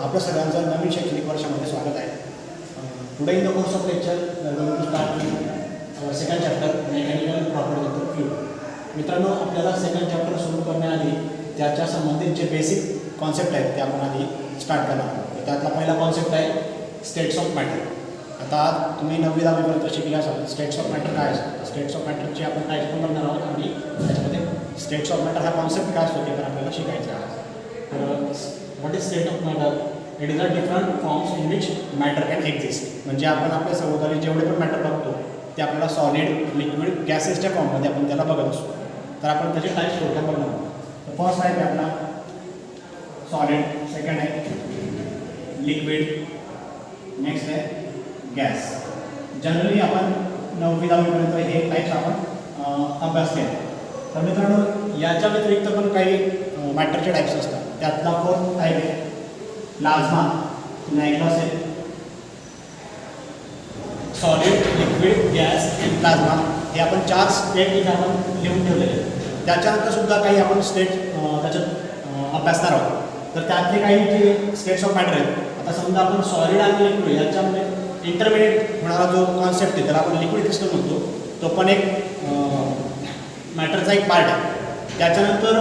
आपलं सगळ्यांचं नवीन शैक्षणिक वर्षामध्ये स्वागत आहे. Today in the course of lecture going to start with second chapter mechanical properties of the fluid. मित्रांनो, आपल्याला सेकंड चॅप्टर सुरू करण्याआधी त्याच्या संबंधित जे बेसिक कॉन्सेप्ट आहेत ते आपण आधी स्टार्ट करणार आहोत. त्यातला पहिला कॉन्सेप्ट आहे स्टेट्स ऑफ मॅटर. आता तुम्ही 9वी 10वीपर्यंत शिकले असाल. स्टेट्स ऑफ मॅटर काय असतं, स्टेट्स ऑफ मॅटरची आपण टाईप पण बघणार आहोत आणि त्याच्यामध्ये स्टेट्स ऑफ मॅटर हा कॉन्सेप्ट काय असतो ते पण आपल्याला शिकायचं आहे. What is state of matter? It is a different forms in which matter can exist. म्हणजे आपण आपल्या सभोवताली जेवढे पण मॅटर बघतो ते आपल्याला सॉलिड, लिक्विड, गॅसेसच्या फॉर्ममध्ये आपण त्याला बघत असतो. तर आपण त्याचे टाईप्स थोडक्यात बघणार आहोत. फर्स्ट आहे आपला सॉलिड, सेकंड आहे लिक्विड, नेक्स्ट आहे गॅस. जनरली आपण 9वी 10वीपर्यंत हे टाईप्स आपण अभ्यास केला. तर मित्रांनो, याच्या व्यतिरिक्त पण काही मॅटरचे टाईप्स असतात. त्यातला फोर्थ टाईप आहे प्लाझ्मा. तुम्ही ऐकलं असेल, सॉलिड, लिक्विड, गॅस आणि प्लाझ्मा हे आपण 4 स्टेट इथे आपण लिहून ठेवलेले आहेत. त्याच्यानंतर सुद्धा काही आपण स्टेट त्याच्यात अभ्यासणार आहोत. तर त्यातले काही जे स्टेट्स ऑफ मॅटर आहेत, आता समजा आपण सॉलिड आणि लिक्विड याच्यामध्ये इंटरमिडिएट होणारा जो कॉन्सेप्ट आहे त्याला आपण लिक्विड क्रिस्टल म्हणतो. तो पण एक मॅटरचा एक पार्ट आहे. त्याच्यानंतर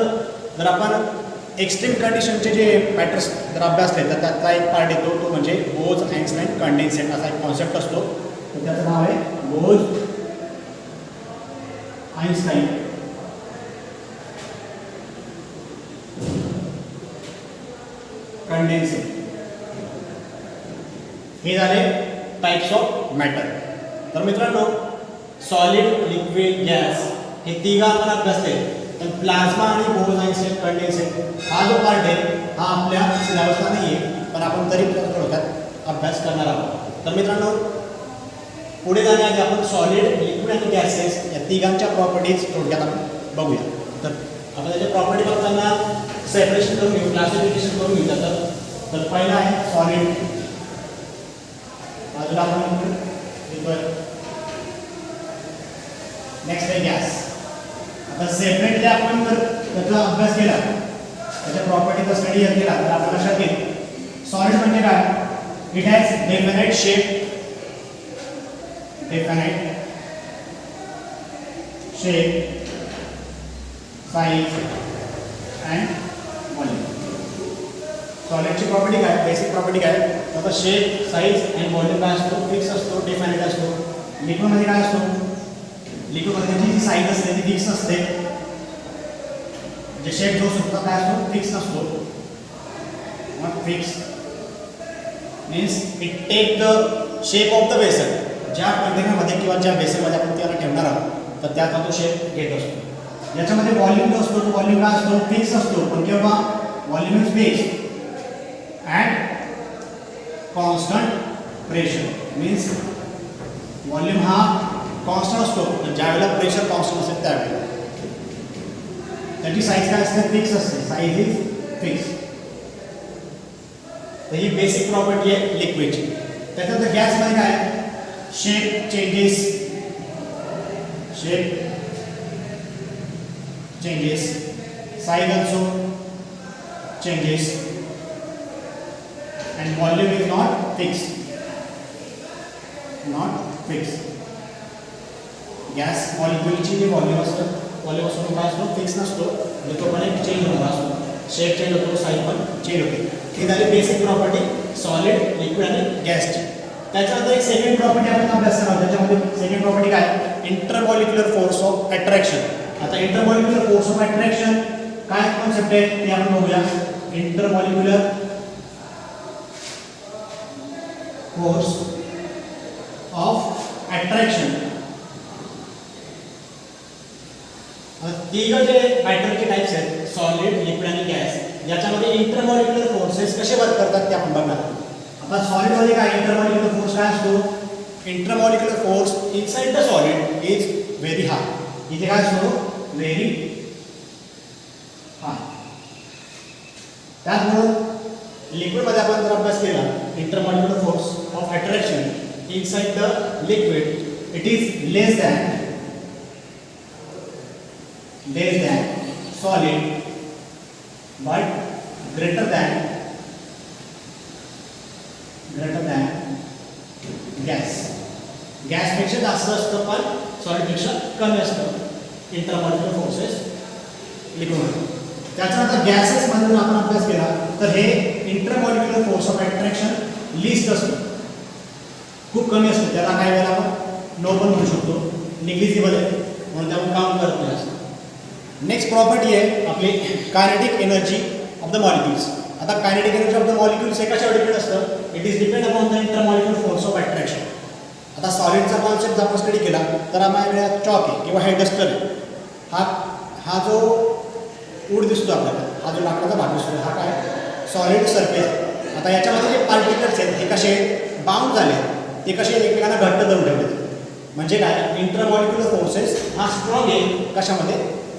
जर आपण एक्स्ट्रीम कंडिशनचे जे मॅटर्स जर अभ्यासले तर त्यातला एक पार्ट येतो, तो म्हणजे बोज आइन्स्टाईन कंडेन्सेट असा एक कॉन्सेप्ट असतो. तर त्याचं नाव आहे बोज आइन्स्टाईन कंडेन्सेट. हे झाले टाइप्स ऑफ मॅटर. तर मित्रांनो, सॉलिड, लिक्विड, गॅस हे तिघा आपण अभ्यासले. पण प्लाझ्मा आणि बोज आइन्स्टाईन कंडेन्सेट हा जो पार्ट आहे हा आपल्या सिलेबसला नाही आहे, पण आपण तरी थोडक्यात अभ्यास करणार आहोत. तर मित्रांनो, पुढे जाण्याआधी आपण सॉलिड, लिक्विड आणि गॅसेस या तिघांच्या प्रॉपर्टीज थोडक्यात आपण बघूया. तर आपण त्याच्या प्रॉपर्टी बघताना सेपरेशन करून घेऊ, क्लासिफिकेशन करून घेऊ. तर पहिला आहे सॉलिड, बाजूला आपण लिक्विड, नेक्स्ट आहे गॅस. आता सेपरेटली आपण जर त्याचा अभ्यास केला, त्याच्या प्रॉपर्टीचा स्टडी केला तर आपल्या लक्षात येईल सॉलिड म्हणजे काय? It has definite shape, size and volume. सॉलिडची प्रॉपर्टी काय, बेसिक प्रॉपर्टी काय? त्याचा शेप, साइज अँड व्हॉल्यूम काय असतो? फिक्स असतो, डेफिनाइट असतो. लिक्विडमध्ये काय असतो? लिक्विडमध्ये जी साइज असते ती फिक्स असते. जे शेप जो असतो काय असतो? फिक्स नसतो. Not fix means it take the shape of the vessel. ज्या कंटेनरमध्ये किंवा ज्या वेसलमध्ये आपण त्याला ठेवणार आहोत तर त्याचा तो शेप घेत असतो. याच्यामध्ये व्हॉल्यूम जो असतो तो व्हॉल्यूम काय असतो? फिक्स असतो. पण केव्हा? Volume is fixed and constant pressure. Means volume हा कॉन्स्टंट असतो. ज्या वेळेला प्रेशर कॉन्स्टंट असेल त्यावेळेला त्याची साईज काय असते? फिक्स असते. Size is fix. तर ही बेसिक प्रॉपर्टी आहे लिक्विडची. त्याच्यानंतर गॅसमध्ये काय? Shape changes, size also changes and volume is not fixed. Gas मॉलिक्युलची जी व्हॉल्यूम असतो काय असतो? फिक्स नसतो. म्हणजे तो पण एक चेंज होणार असतो. शेप चेंज होतो, साईज पण चेंज होते. ही झाली बेसिक प्रॉपर्टी सॉलिड, लिक्विड आणि गॅसची. त्याच्यानंतर एक सेकंड प्रॉपर्टी आपण अभ्यास करणार. त्याच्यामध्ये सेकंड प्रॉपर्टी काय? Intermolecular force of attraction. आता इंटरमॉलिक्युलर फोर्स ऑफ अट्रॅक्शन काय कॉन्सेप्ट आहे ते आपण बघूया. Intermolecular force of attraction. तिघ जे मॅटरचे टाइप्स आहेत सॉलिड, लिक्विड आणि गॅस, याच्यामध्ये इंटरमॉलिक्युलर फोर्सेस कसे वर्क करतात ते आपण बघणार. आता सॉलिडमध्ये काय? इंटरमॉलिक्युलर फोर्स काय असतो? Intermolecular force inside the solid is very high. इथे काय असतो? Very high. त्याचबरोबर लिक्विडमध्ये आपण जर अभ्यास केला intermolecular force of attraction inside the liquid it is less than solid but greater than greater than gas. गॅसपेक्षा जास्त असतं पण सॉलिडपेक्षा कमी असतं इंट्रामॉलिक्युलर फोर्सेस लिक्विडमध्ये. त्याच्यानंतर गॅसेसमध्ये जर आपण अभ्यास केला तर हे इंट्रामॉलिक्युलर फोर्स ऑफ अट्रॅक्शन लिस्ट असतो, खूप कमी असतो. त्याला काय वेळेला आपण नो पण म्हणू शकतो, निग्लिजिबल आहे म्हणून त्याला काउंट करत नाही असं. नेक्स्ट प्रॉपर्टी आहे आपली kinetic energy of the molecules. आता kinetic energy of the molecules हे कशावर डिपेंड असतं? It is depend upon the intermolecular force of attraction. आता सॉलिडचा कॉन्सेप्ट जर आपण स्टडी केला तर आम्हाला चॉक आहे किंवा हे डस्टर आहे. हा जो वूड दिसतो आपल्याला, हा जो लाकडाचा भाग दिसतो, हा काय सॉलिड सरफेस. आता याच्यामध्ये जे पार्टिकल्स आहेत हे कसे बाउंड झाले, ते कसे एकमेकांना घट्ट धरून ठेवले. म्हणजे काय इंटरमॉलिक्युलर फोर्सेस हा स्ट्रॉंग आहे कशामध्ये?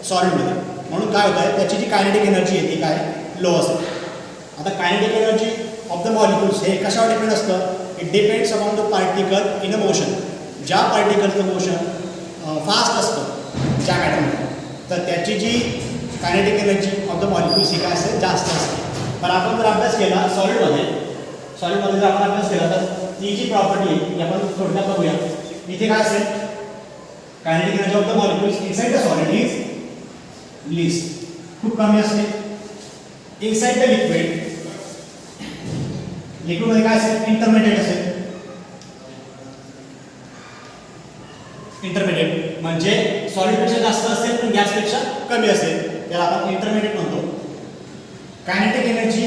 सॉलिडमध्ये. म्हणून काय होतं आहे त्याची जी कायनेटिक एनर्जी आहे ती काय लो असते. आता kinetic energy of the molecules हे कशावर डिपेंड असतं? It depends upon the particle in a motion. ज्या पार्टिकलचं मोशन फास्ट असतं ज्या ॲटममध्ये, तर त्याची जी kinetic energy of the molecules ही काय असते जास्त असते. पण आपण जर अभ्यास केला सॉलिडमध्ये जर आपण अभ्यास केला तर ती जी प्रॉपर्टी आहे ती आपण थोडक्यात बघूया. इथे काय असेल? Kinetic energy of the molecules inside the solid is list, खूप कमी असते. इनसाइड द लिक्विडमध्ये काय असेल? इंटरमिडिएट असेल. इंटरमिडिएट म्हणजे सॉलिडपेक्षा जास्त असेल पण गॅसपेक्षा कमी असेल, त्याला आपण इंटरमिडिएट म्हणतो. Kinetic energy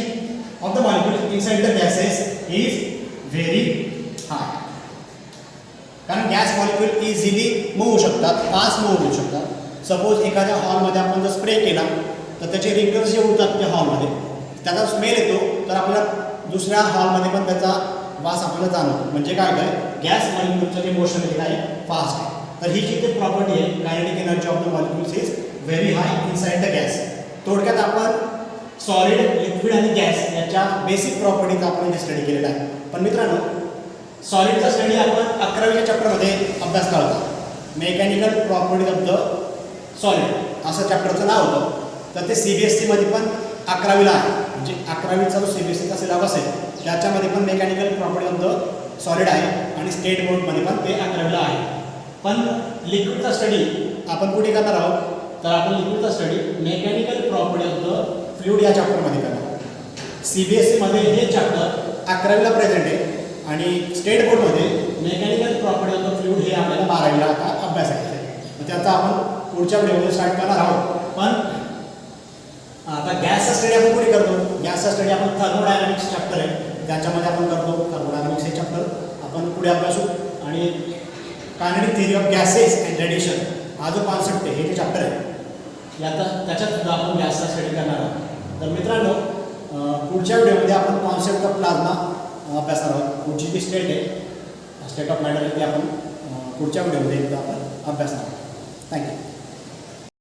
of the molecule inside the gases is very हाय. कारण गॅस मॉलिक्युल इझिली मूव्ह होऊ शकतात, फास्ट मूव्ह होऊ शकतात. सपोज एखाद्या हॉलमध्ये आपण जर स्प्रे केला तर त्याचे रिंकल्स जे उडतात त्या हॉलमध्ये, त्याचा स्मेल येतो, तर आपल्याला दुसऱ्या हॉलमध्ये पण त्याचा वास आपल्याला जाणवतो. म्हणजे काय काय गॅस मॉलिक्युलचं जे मोशन आहे काय फास्ट आहे. तर ही जी प्रॉपर्टी आहे kinetic energy of the molecules is very high inside the gas. थोडक्यात आपण सॉलिड, लिक्विड आणि गॅस याच्या बेसिक प्रॉपर्टीज आपण इथे स्टडी केलेला आहे. पण मित्रांनो, सॉलिडचा स्टडी आपण 11व्या चॅप्टरमध्ये अभ्यास करतो. Mechanical properties of the solid असं चॅप्टरचं नाव होतं. तर ते CBSE मध्ये पण 11वीला आहे. म्हणजे 11वीचा जो CBSEचा सिलेबस आहे त्याच्यामध्ये पण mechanical properties of the solid आहे आणि स्टेट बोर्डमध्ये पण ते 11वीला आहे. पण लिक्विडचा स्टडी आपण कुठे करणार आहोत? तर आपण लिक्विडचा study mechanical property of the fluid या चॅप्टरमध्ये करणार. CBSE मध्ये हे चॅप्टर 11वीला प्रेझेंट आहे आणि स्टेट बोर्डमध्ये mechanical property of the fluid हे आपल्याला 12वीला आता अभ्यास आहे. त्याचा आपण पुढच्या व्हिडिओमध्ये स्टार्ट करणार आहोत. पण आता गॅसचा स्टडी आपण कुठे करतो? गॅसचा स्टडी आपण थर्मोडायनामिक्स चॅप्टर आहे त्याच्यामध्ये आपण करतो. थर्मोडायनामिक्स हे चॅप्टर आपण पुढे अभ्यासू. आणि kinetic theory of gases and radiation हा जो कॉन्सेप्ट आहे हे जे चॅप्टर आहे याचा त्याच्यात सुद्धा आपण गॅसचा स्टडी करणार आहोत. तर मित्रांनो, पुढच्या व्हिडिओमध्ये आपण कॉन्सेप्ट ऑफ प्लाझ्मा अभ्यासणार आहोत. पुढची जी स्टेट आहे, स्टेट ऑफ मॅटर आहे ती आपण पुढच्या व्हिडिओमध्ये एकदा आपण अभ्यासणार आहोत. थँक्यू.